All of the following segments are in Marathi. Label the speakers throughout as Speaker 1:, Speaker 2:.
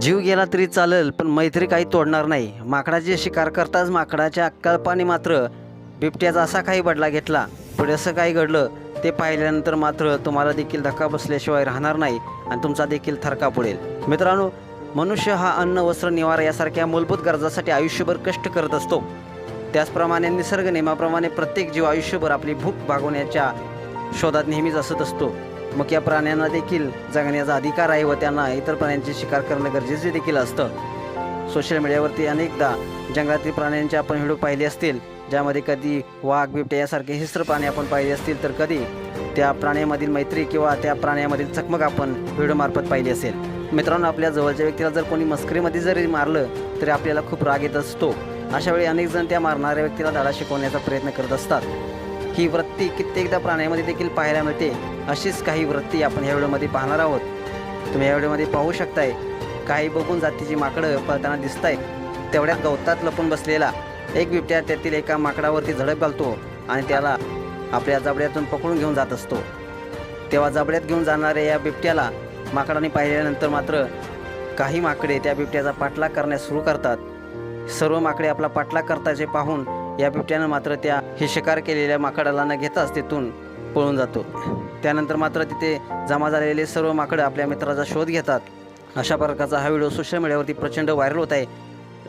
Speaker 1: जीव गेला तरी चालेल, पण मैत्री काही तोडणार नाही. माकडाचे शिकार करताच माकडाच्या कळपाने मात्र बिबट्याचा असा काही बदला घेतला. पुढे असं काही घडलं ते पाहिल्यानंतर मात्र तुम्हाला देखील धक्का बसल्याशिवाय राहणार नाही आणि तुमचा देखील थरका पडेल. मित्रांनो, मनुष्य हा अन्न, वस्त्र, निवारा यासारख्या मूलभूत गरजासाठी आयुष्यभर कष्ट करत असतो. त्याचप्रमाणे निसर्ग नियमाप्रमाणे प्रत्येक जीव आयुष्यभर आपली भूक भागवण्याच्या शोधात नेहमीच असत असतो. मग या प्राण्यांना देखील जगण्याचा अधिकार आहे व त्यांना इतर प्राण्यांची शिकार करणं गरजेचे देखील असतं. सोशल मीडियावरती अनेकदा जंगलातील प्राण्यांचे आपण व्हिडिओ पाहिले असतील, ज्यामध्ये कधी वाघ, बिबट्या यासारखे हिंस्र प्राणी आपण पाहिले असतील, तर कधी त्या प्राण्यामधील मैत्री किंवा त्या प्राण्यामधील चकमक आपण व्हिडिओमार्फत पाहिली असेल. मित्रांनो, आपल्या जवळच्या व्यक्तीला जर कोणी मस्करीमध्ये जरी मारलं तरी आपल्याला खूप राग येत असतो. अशावेळी अनेक जण त्या मारणाऱ्या व्यक्तीला धडा शिकवण्याचा प्रयत्न करत असतात. ही वृत्ती कित्येकदा प्राण्यामध्ये देखील पाहायला मिळते. अशीच काही वृत्ती आपण या व्हिडिओमध्ये पाहणार आहोत. तुम्ही या व्हिडिओमध्ये पाहू शकताय, काही बघून जातीची माकडं पळताना दिसत आहेत. तेवढ्यात गवतात लपून बसलेला एक बिबट्या त्यातील एका माकडावरती झडप घालतो आणि त्याला आपल्या जबड्यातून पकडून घेऊन जात असतो. तेव्हा जबड्यात घेऊन जाणाऱ्या या बिबट्याला माकडाने पाहिल्यानंतर मात्र काही माकडे त्या बिबट्याचा पाठलाग करण्यास सुरू करतात. सर्व माकडे आपला पाठलाग करताचे पाहून या बिबट्यानं मात्र त्या हे शिकार केलेल्या माकडाला न घेताच तिथून पळून जातो. त्यानंतर मात्र तिथे जमा झालेले सर्व माकडं आपल्या मित्राचा शोध घेतात. अशा प्रकारचा हा व्हिडिओ सोशल मीडियावरती प्रचंड व्हायरल होत आहे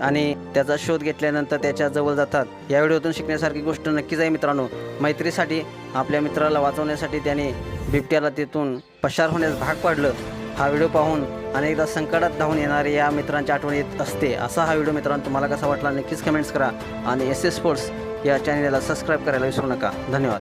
Speaker 1: आणि त्याचा शोध घेतल्यानंतर त्याच्या जवळ जातात. या व्हिडिओतून शिकण्यासारखी गोष्ट नक्कीच आहे मित्रांनो. मैत्रीसाठी आपल्या मित्राला वाचवण्यासाठी त्याने बिबट्याला तिथून पसार होण्यास भाग पाडलं. हा व्हिडिओ पाहून अनेकदा संकटात धावून येणारे या मित्रांची आठवण येत असते. असा हा व्हिडिओ मित्रांनो तुम्हाला कसा वाटला नक्कीच कमेंट्स करा आणि SS स्पोर्ट्स या चॅनलला सबस्क्राईब करायला विसरू नका. धन्यवाद.